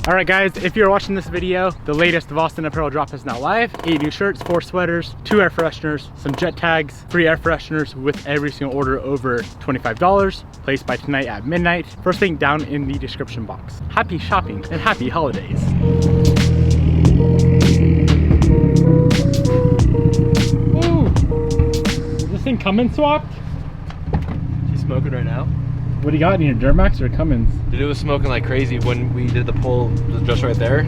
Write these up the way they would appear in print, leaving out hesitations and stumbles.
Alright guys, if you're watching this video, the latest Austin Apparel drop is now live. 8 new shirts, 4 sweaters, 2 air fresheners, some jet tags, 3 air fresheners with every single order over $25, placed by tonight at midnight. First link down in the description box. Happy shopping and happy holidays. Ooh, is this thing Cummins swapped? She's smoking right now. What do you got in your Duramax or Cummins? Dude, it was smoking like crazy when we did the pull just right there.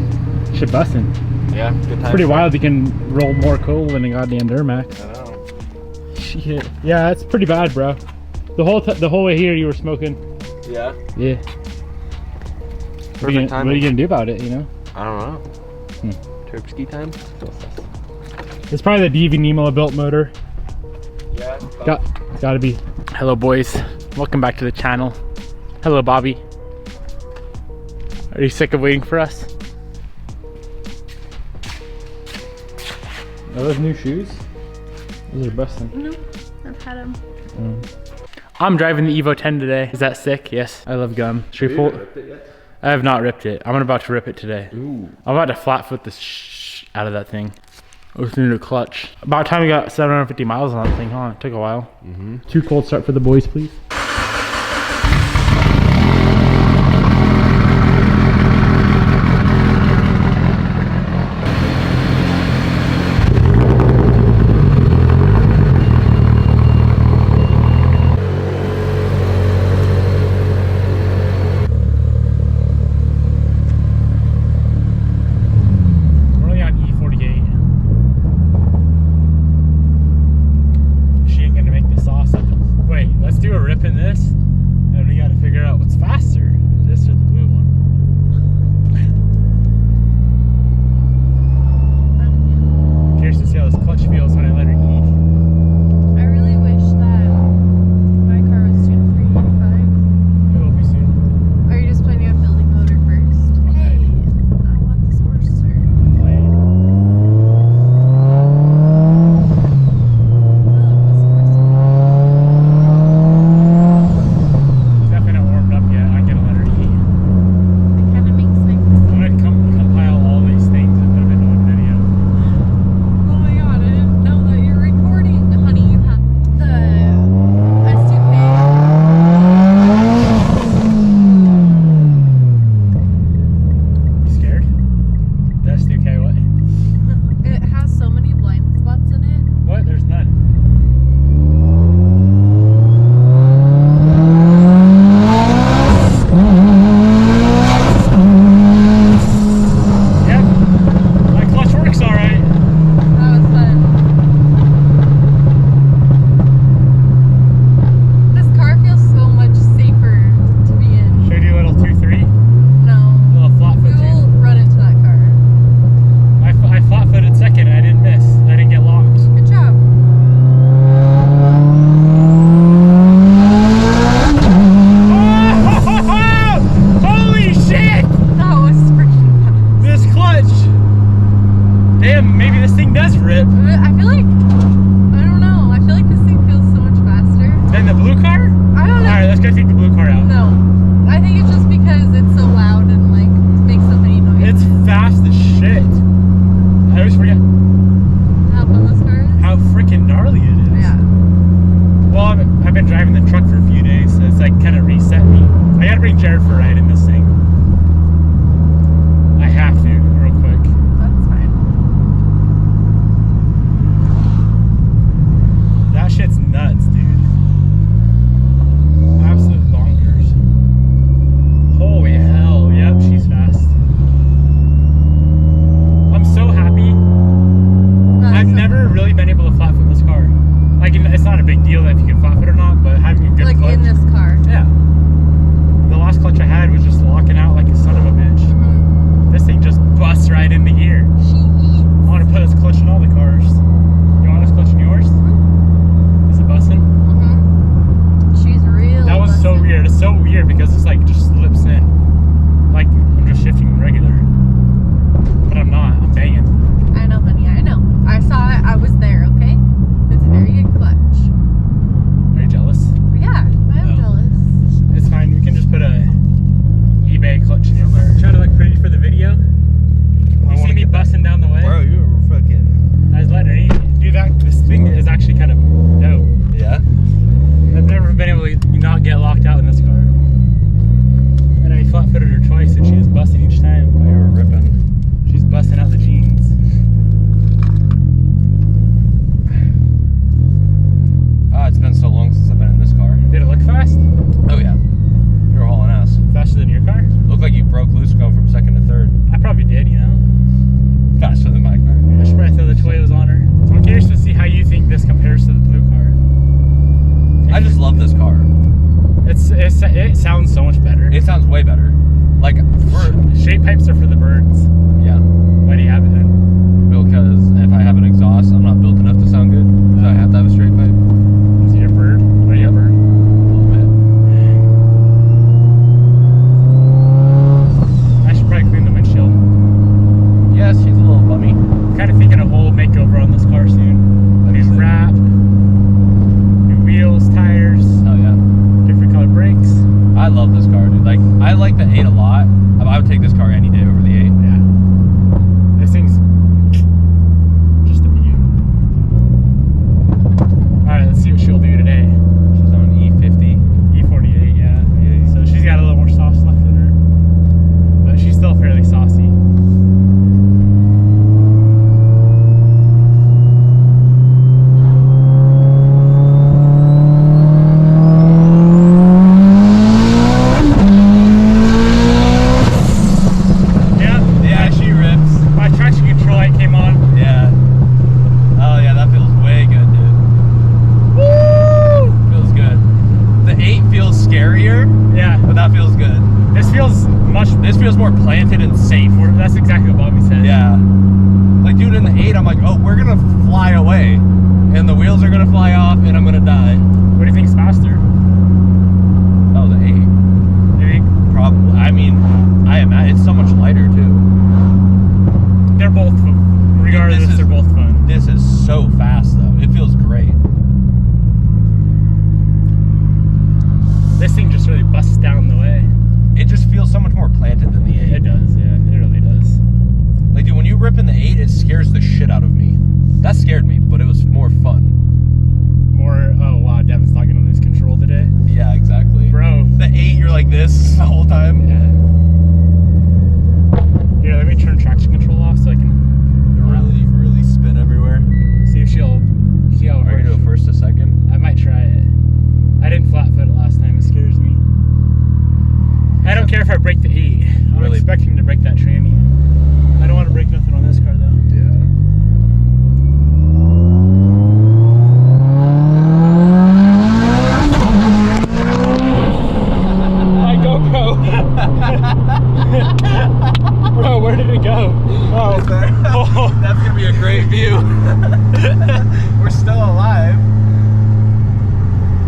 Shit busting. Yeah, good time. Pretty wild you can roll more coal than a goddamn Duramax. I know. Shit. Yeah, that's pretty bad, bro. The whole way here you were smoking. Yeah? Yeah. Perfect timing. What are you gonna do about it, you know? I don't know. Turp ski time? It's probably the Devin Niemela built motor. Yeah. Gotta be. Hello boys. Welcome back to the channel. Hello Bobby. Are you sick of waiting for us? Are those new shoes? Those are busting. No, I've had them. I'm driving the Evo 10 today. Is that sick? Yes, I love gum. Should we pull? Ripped it yet? I have not ripped it. I'm about to rip it today. Ooh. I'm about to flat foot the out of that thing. With the new clutch. About time we got 750 miles on that thing, huh? It took a while. 2 cold start for the boys, please. sounds so much better. It sounds way better. Like, Shape pipes are for the birds. yeah. Why do you have it then? Because if I have an exhaust, I'm not built enough to sound good. So I have to have a straight pipe. Is it a bird? What are you, a bird? A little bit. I should probably clean the windshield. Yeah, she's a little bummy. Kind of thinking a whole makeover on this car soon. New wrap, new wheels, tires, Oh yeah. different color brakes. I love this car, dude. Like, I like the 8 a lot. I would take this car any day over the 8. Yeah. This thing's just a beaut. Alright, let's see what she'll do today. She's on E50. E48, yeah. So she's got a little more sauce left in her. But she's still fairly saucy. Yeah, she rips. My traction control light came on. Yeah. Oh yeah, that feels way good, dude. Woo! Feels good. The 8 feels scarier, Yeah. but that feels good. This feels much This feels more planted and safe. more. That's exactly what Bobby said. Yeah. Like, dude, in the 8, I'm like, oh, we're gonna fly away. And the wheels are gonna fly off and I'm gonna die. What do you think's faster? Oh, the 8. You think? Probably. I mean, I imagine it's so much lighter too. They're both, regardless, This is- they're both fun. This is so fast though. It feels great. This thing just really busts down the way. It just feels so much more planted than the 8. It does, yeah. It really does. Like, dude, when you rip in the 8, it scares the shit out of me. That scared me, but it was more fun. More, oh wow, Devin's not gonna lose control today. Yeah, exactly. Bro. The 8, you're like this the whole time. Yeah. Here, let me turn traction control off so I can Really spin everywhere. see if she'll, see how it Are you works. gonna go first to second? I might try it. I didn't flat foot it last time, it scares me. I don't care if I break the 8. I'm Really? expecting to break that tranny. I don't want to break nothing on this car though. Yeah. My GoPro. Bro, where did it go? Oh, oh. That's gonna be a great view. We're still alive.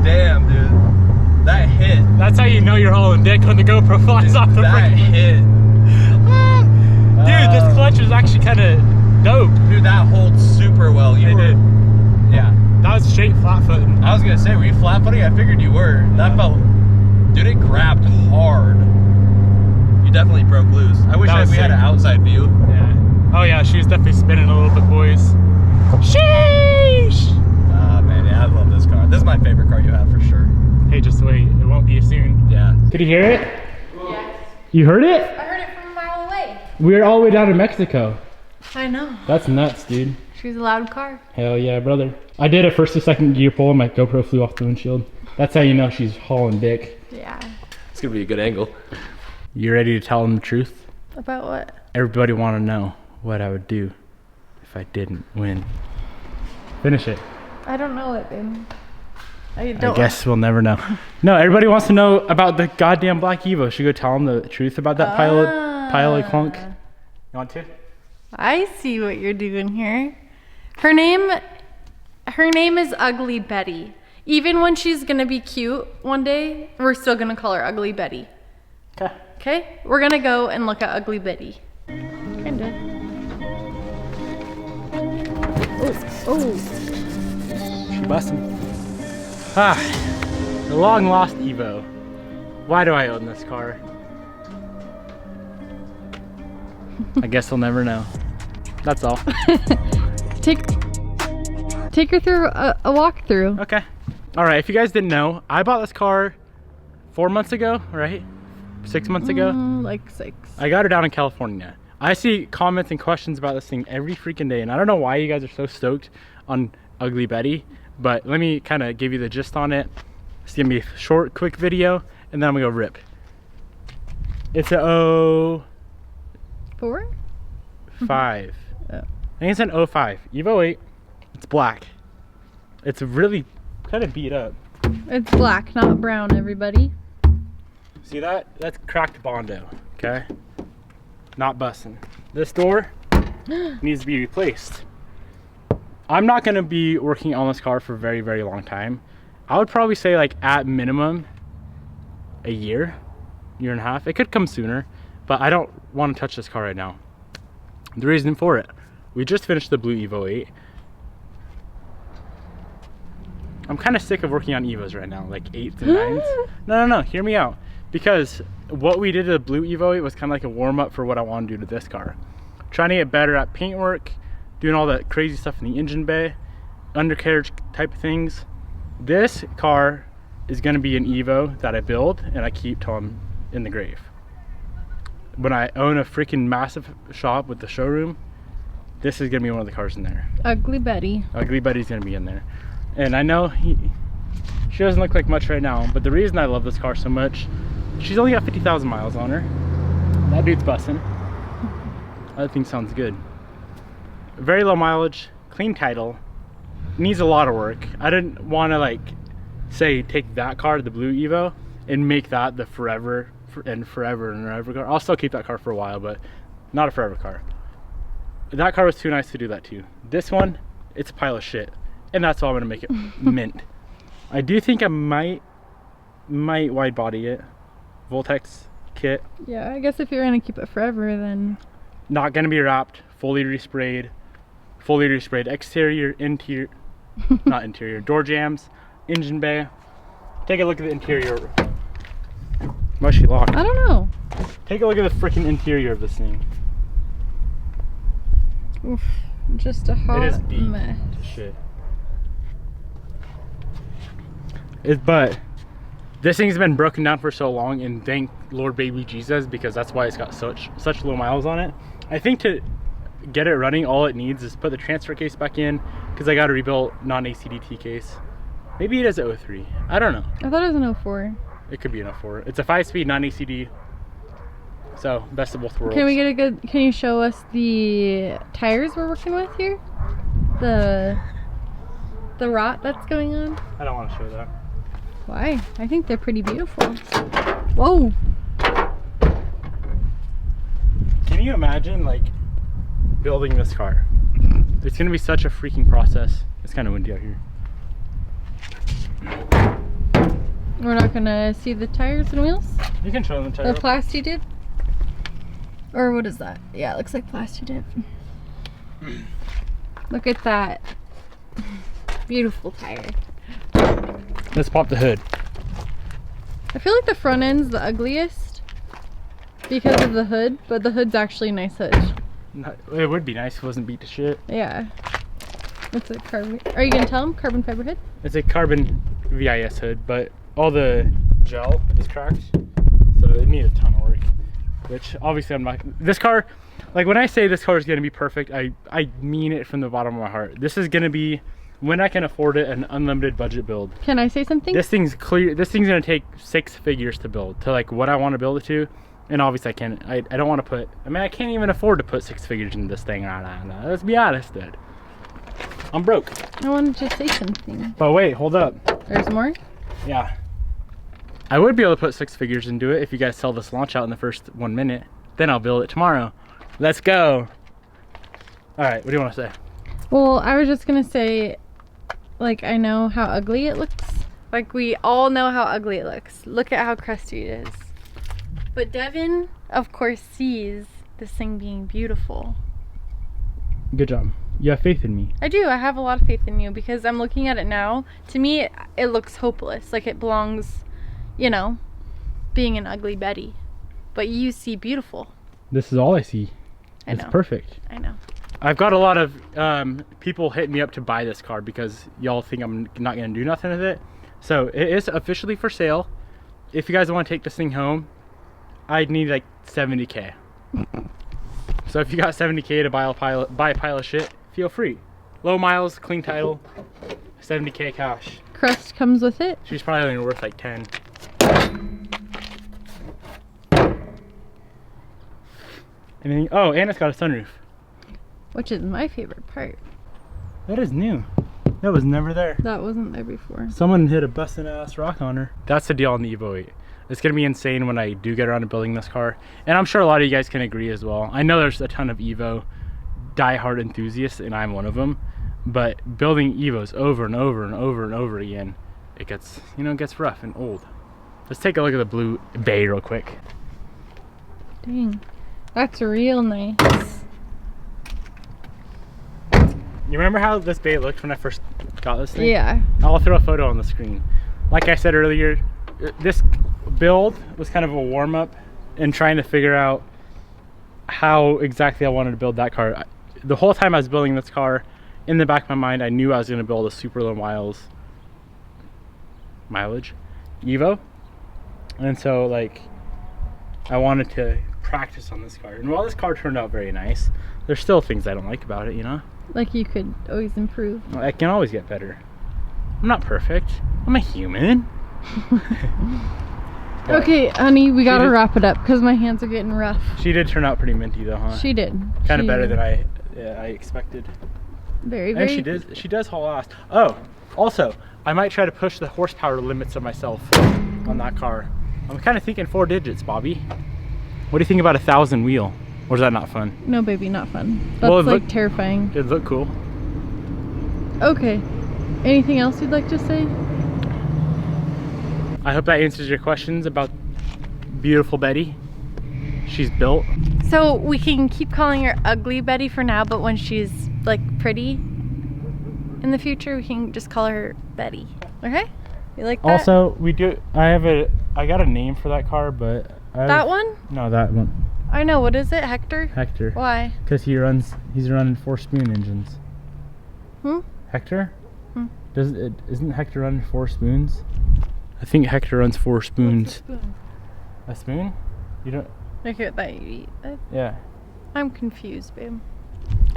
Damn, dude. That hit. That's how you know you're hauling dick when the GoPro flies off the That freaking. hit. Dude, this clutch is actually kind of dope. Dude, that holds super well. You It were, did. Yeah. That was straight flat footing. I was gonna say, were you flat footing? I figured you were. That felt, dude, it grabbed hard. You definitely broke loose. I wish That was we had sick. an outside view. Yeah. Oh yeah, she was definitely spinning a little bit, boys. Sheesh! Ah, man, yeah, I love this car. This is my favorite car you have for sure. Hey, just wait. It won't be soon. Yeah. Did you hear it? Yes. You heard it? I heard it from a mile away. We're all the way down to Mexico. I know. That's nuts, dude. She was a loud car. Hell yeah, brother. I did a first to second gear pull and my GoPro flew off the windshield. That's how you know she's hauling dick. Yeah. It's gonna be a good angle. You ready to tell them the truth? About what? Everybody want to know what I would do if I didn't win. Finish it. I don't know it, babe. I I don't. guess we'll never know. No, everybody wants to know about the goddamn Black Evo. Should we go tell them the truth about that pile of clunk? You want to? I see what you're doing here. Her name is Ugly Betty. Even when she's gonna be cute one day, we're still gonna call her Ugly Betty. Okay. Okay? We're gonna go and look at Ugly Betty. Kinda. Oh. She busting. Ah, the long lost Evo. Why do I own this car? I guess we'll never know. That's all. Take her through a walkthrough. Okay. All right, if you guys didn't know, I bought this car 4 months ago, right? 6 months ago. Like 6. I got her down in California. I see comments and questions about this thing every freaking day, and I don't know why you guys are so stoked on Ugly Betty, but let me kind of give you the gist on it. It's gonna be a short, quick video, and then I'm gonna go rip. It's a 4? 05. Oh. I think it's an 05. Evo 8. It's black. It's really kind of beat up. It's black, not brown, everybody. See that? That's cracked Bondo, okay? Not busting. This door needs to be replaced. I'm not gonna be working on this car for a very, very long time. I would probably say like at minimum a year and a half. It could come sooner, but I don't want to touch this car right now. The reason for it, we just finished the blue Evo 8. I'm kind of sick of working on Evos right now, like 8s and 9s. No, hear me out. Because what we did to the blue Evo 8 was kind of like a warm up for what I want to do to this car. Trying to get better at paint work, doing all that crazy stuff in the engine bay, undercarriage type of things. This car is going to be an Evo that I build and I keep till I'm in the grave. When I own a freaking massive shop with the showroom, this is going to be one of the cars in there. Ugly Betty. Ugly Betty's going to be in there. And I know she doesn't look like much right now, but the reason I love this car so much, she's only got 50,000 miles on her. That dude's busting. That thing sounds good. Very low mileage, clean title, needs a lot of work. I didn't want to like say take that car, the blue Evo, and make that the forever and ever car. I'll still keep that car for a while, but not a forever car. That car was too nice to do that too. This one, it's a pile of shit, and that's why I'm gonna make it mint. I do think I might wide body it, Voltex kit. Yeah, I guess if you're gonna keep it forever, then not gonna be wrapped, fully resprayed exterior, interior, not interior, door jambs, engine bay. Take a look at the interior. Why is she locked? I don't know. Take a look at the freaking interior of this thing. Oof, just a hot It is deep mess. shit. But this thing's been broken down for so long, and thank Lord baby Jesus, because that's why it's got such low miles on it. I think to get it running, all it needs is put the transfer case back in, because I got a rebuilt non-ACDT case. Maybe it is an 03. I don't know. I thought it was an 04. It could be an 04. It's a 5-speed non-ACD. So best of both worlds. Can we get a good? Can you show us the tires we're working with here? The rot that's going on. I don't want to show that. Why? I think they're pretty beautiful. Whoa! Can you imagine like building this car? It's gonna be such a freaking process. It's kind of windy out here. We're not gonna see the tires and wheels? You can show them the tire. The plasti dip? Or what is that? Yeah, it looks like plasti dip. Look at that. Beautiful tire. Let's pop the hood. I feel like the front end's the ugliest because of the hood, but the hood's actually a nice hood. It would be nice if it wasn't beat to shit. Yeah. It's a carbon. Are you gonna tell them carbon fiber hood? It's a carbon VIS hood, but all the gel is cracked, so it needs a ton of work. Which obviously I'm not. This car, like when I say this car is gonna be perfect, I mean it from the bottom of my heart. This is gonna be, when I can afford it, an unlimited budget build. Can I say something? This thing's clear. This thing's gonna take 6 figures to build to like what I want to build it to, and obviously I can't. I don't want to put. I mean, I can't even afford to put 6 figures into this thing. Let's be honest, dude. I'm broke. I wanted to say something. But wait, hold up. There's more? Yeah. I would be able to put 6 figures into it if you guys sell this launch out in the first 1 minute. Then I'll build it tomorrow. Let's go. All right, what do you want to say? Well, I was just gonna say, like, I know how ugly it looks. Like, we all know how ugly it looks. Look at how crusty it is. But Devin, of course, sees this thing being beautiful. Good job. You have faith in me. I do. I have a lot of faith in you because I'm looking at it now. To me, it looks hopeless. Like it belongs, you know, being an ugly Betty. But you see beautiful. This is all I see. I know. It's perfect. I know. I've got a lot of people hitting me up to buy this car because y'all think I'm not going to do nothing with it. So it is officially for sale. If you guys want to take this thing home, I'd need like 70K. So if you got 70K to buy a pile of shit, feel free. Low miles, clean title, 70K cash. Crust comes with it. She's probably only worth like 10. Anything? Oh, and it's got a sunroof. Which is my favorite part. That is new. That was never there. That wasn't there before. Someone hit a busted ass rock on her. That's the deal on the Evo 8. It's gonna be insane when I do get around to building this car. And I'm sure a lot of you guys can agree as well. I know there's a ton of Evo diehard enthusiasts, and I'm one of them. But building Evos over and over and over and over again, it gets, you know, it gets rough and old. Let's take a look at the blue bay real quick. Dang, that's real nice. You remember how this bay looked when I first got this thing? Yeah. I'll throw a photo on the screen. Like I said earlier, this build was kind of a warm-up in trying to figure out how exactly I wanted to build that car. The whole time I was building this car, in the back of my mind, I knew I was going to build a super low mileage Evo. And so, like, I wanted to practice on this car. And while this car turned out very nice, there's still things I don't like about it, you know? Like you could always improve. I can always get better. I'm not perfect. I'm a human. Okay, honey, we gotta wrap it up because my hands are getting rough. She did turn out pretty minty though, huh? She did. Kind of better than I expected. Very, very. And she does haul ass. Oh, also, I might try to push the horsepower limits of myself on that car. I'm kind of thinking 4 digits, Bobby. What do you think about 1,000 wheel? Or is that not fun? No, baby, not fun. That's like terrifying. It'd look cool. Okay. Anything else you'd like to say? I hope that answers your questions about beautiful Betty. She's built. So we can keep calling her Ugly Betty for now, but when she's like pretty in the future, we can just call her Betty. Okay? You like that? Also, I got a name for that car, but that one? No, that one. I know. What is it? Hector? Hector. Why? Because he's running 4 spoon engines. Hector? Isn't Hector running 4 spoons? I think Hector runs 4 spoons. What's a spoon? A spoon? You don't? Like it that you eat. Yeah. I'm confused, babe.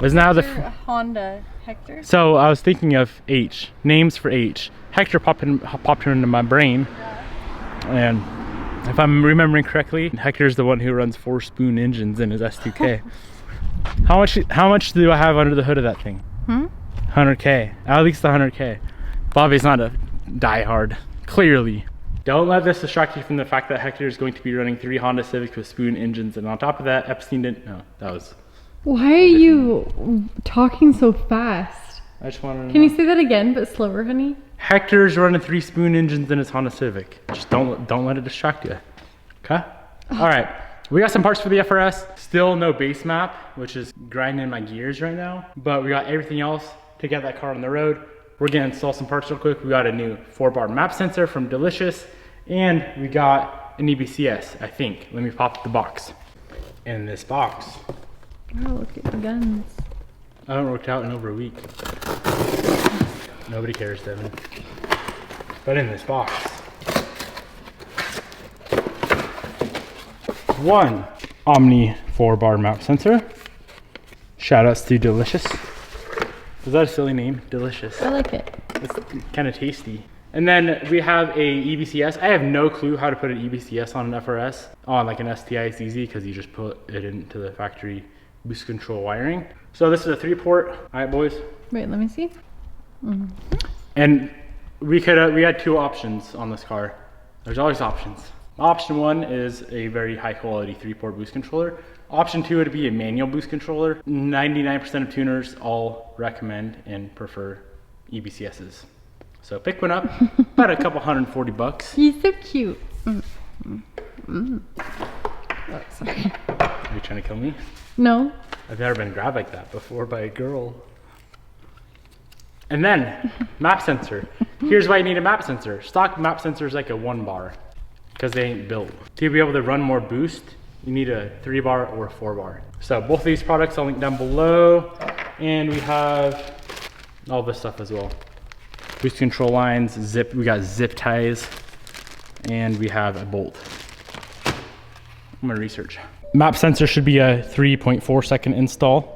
Isn't that a Honda Hector? So I was thinking of H, names for H. Hector popped into my brain, and if I'm remembering correctly, Hector's the one who runs 4 spoon engines in his S2K. How much do I have under the hood of that thing? 100K, at least 100K. Bobby's not a diehard, clearly. Don't let this distract you from the fact that Hector is going to be running 3 Honda Civics with spoon engines, and on top of that, Epstein didn't. No, that was. Why are you talking so fast? I just wanted to Can you say that again, but slower, honey? Hector's running 3 spoon engines in his Honda Civic. Just don't let it distract you. Okay? All right. We got some parts for the FRS. Still no base map, which is grinding my gears right now. But we got everything else to get that car on the road. We're gonna install some parts real quick. We got a new 4-bar map sensor from Delicious, and we got an EBCS, I think. Let me pop the box. In this box. Oh, look at the guns. I haven't worked out in over a week. Nobody cares, Devin. But in this box, 1 Omni 4-bar map sensor. Shoutouts to Delicious. Is that a silly name? Delicious. I like it. It's kind of tasty. And then we have a EBCS. I have no clue how to put an EBCS on an FRS. On like an STI, it's easy because you just put it into the factory boost control wiring. So this is a 3-port. All right, boys. Wait, let me see. And we had 2 options on this car. There's always options. Option 1 is a very high quality 3-port boost controller. Option 2 would be a manual boost controller. 99% of tuners all recommend and prefer EBCSs. So pick one up, about a couple $140. He's so cute. Oh, sorry. Are you trying to kill me? No. I've never been grabbed like that before by a girl. And then, map sensor. Here's why you need a map sensor. Stock map sensor is like a 1-bar because they ain't built. To be able to run more boost, you need a 3-bar or a 4-bar. So both of these products I'll link down below. And we have all this stuff as well. Boost control lines, we got zip ties, and we have a bolt. I'm gonna research. Map sensor should be a 3.4 second install.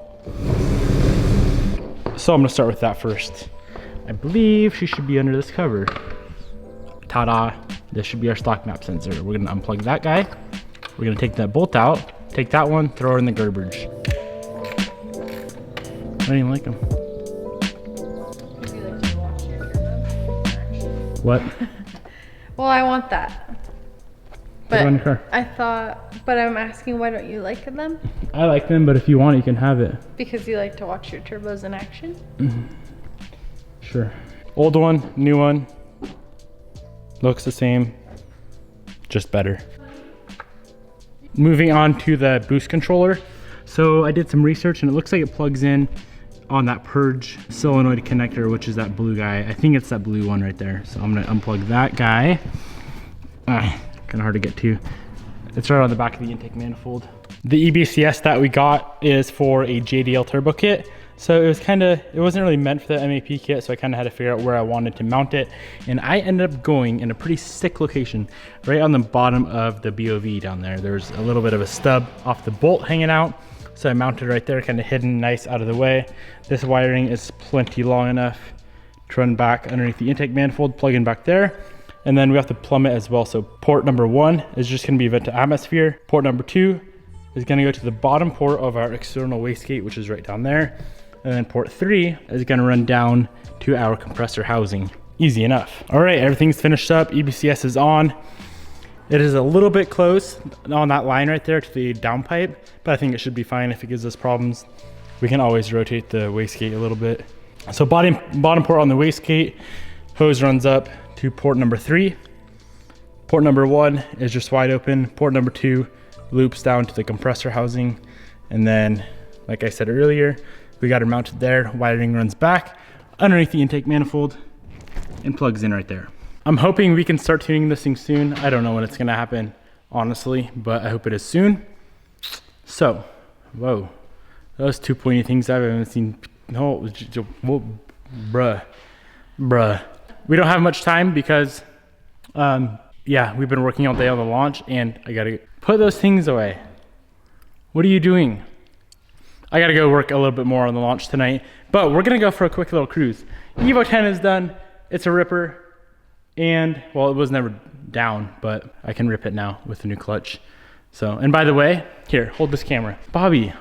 So I'm gonna start with that first. I believe she should be under this cover. Ta-da, this should be our stock map sensor. We're gonna unplug that guy. We're gonna take that bolt out, take that one, throw it in the garbage. I don't even like them. What? Well, I want that. Put them in your car. I thought, but I'm asking, why don't you like them? I like them, but if you want it, you can have it. Because you like to watch your turbos in action? Sure. Old one, new one. Looks the same, just better. Moving on to the boost controller. So I did some research and it looks like it plugs in on that purge solenoid connector, which is that blue guy. I think it's that blue one right there. So I'm gonna unplug that guy. Kind of hard to get to. It's right on the back of the intake manifold. The EBCS that we got is for a JDL turbo kit. So it wasn't really meant for the MAP kit, so I kind of had to figure out where I wanted to mount it. And I ended up going in a pretty sick location, right on the bottom of the BOV down there. There's a little bit of a stub off the bolt hanging out. So I mounted right there, kind of hidden nice out of the way. This wiring is plenty long enough to run back underneath the intake manifold, plug in back there. And then we have to plumb it as well. So port number 1 is just gonna be vent to atmosphere. Port number 2 is gonna go to the bottom port of our external wastegate, which is right down there. And then port 3 is gonna run down to our compressor housing. Easy enough. All right, everything's finished up. EBCS is on. It is a little bit close on that line right there to the downpipe, but I think it should be fine. If it gives us problems, we can always rotate the wastegate a little bit. So bottom port on the wastegate, hose runs up to port number 3. Port number 1 is just wide open. Port number 2 loops down to the compressor housing. And then, like I said earlier, we got it mounted there. Wiring runs back underneath the intake manifold and plugs in right there. I'm hoping we can start tuning this thing soon. I don't know when it's gonna happen, honestly, but I hope it is soon. So, whoa, those two pointy things I haven't seen. No, whoa, bruh. We don't have much time because, yeah, we've been working all day on the launch and I gotta put those things away. What are you doing? I gotta go work a little bit more on the launch tonight, but we're gonna go for a quick little cruise. Evo 10 is done. It's a ripper. And, well, it was never down, but I can rip it now with the new clutch. So, and by the way, here, hold this camera. Bobby,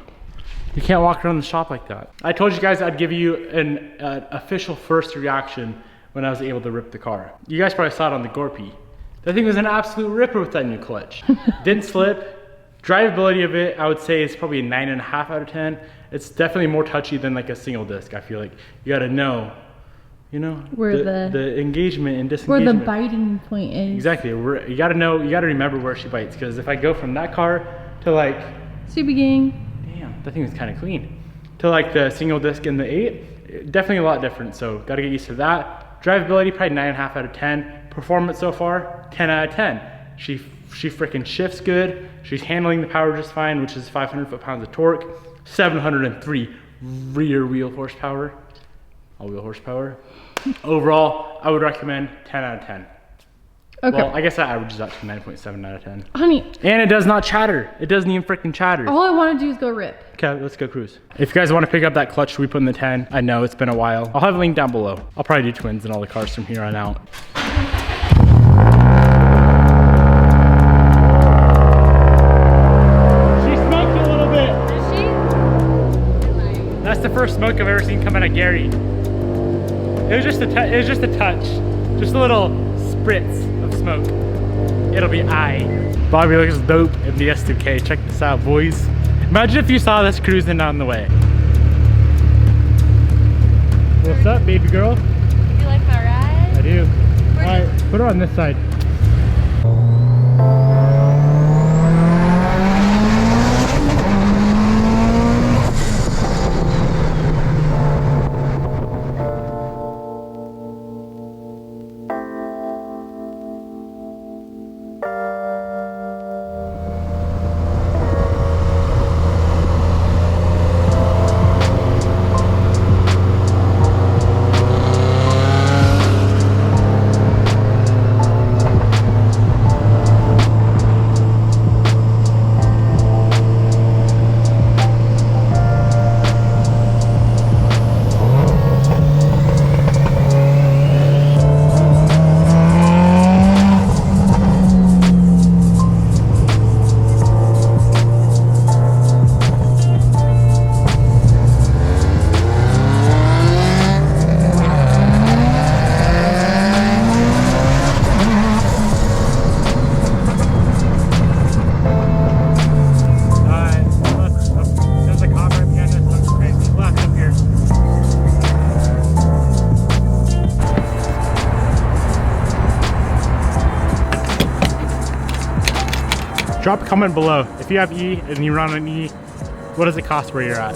you can't walk around the shop like that. I told you guys I'd give you an official first reaction when I was able to rip the car. You guys probably saw it on the Gorpy. That thing was an absolute ripper with that new clutch. Didn't slip. Drivability of it, I would say, is probably a 9.5 out of 10. It's definitely more touchy than like a single disc. I feel like you gotta know, you know, where the engagement and disengagement. Where the biting point is. Exactly. You gotta know, you gotta remember where she bites. Because if I go from that car to like, Super Gang. damn, that thing was kind of clean. To like the single disc and the 8, definitely a lot different. So gotta get used to that. Drivability, probably 9.5 out of 10. Performance so far, 10 out of 10. She freaking shifts good. She's handling the power just fine, which is 500 foot-pounds of torque, 703 rear wheel horsepower. All wheel horsepower. Overall, I would recommend 10 out of 10. Okay. Well, I guess that averages out to 9.7 out of 10. Honey. And it does not chatter. It doesn't even freaking chatter. All I want to do is go rip. Okay, let's go cruise. If you guys want to pick up that clutch we put in the 10, I know it's been a while. I'll have a link down below. I'll probably do twins in all the cars from here on out. She smoked a little bit. Is she? That's the first smoke I've ever seen come out of Gary. It was just a touch, just a little spritz of smoke. It'll be aight. Bobby looks dope in the S2K. Check this out, boys. Imagine if you saw this cruising down the way. What's up, baby girl? You like my ride? I do. All right, put her on this side. Drop a comment below. If you have E and you run an E, what does it cost where you're at?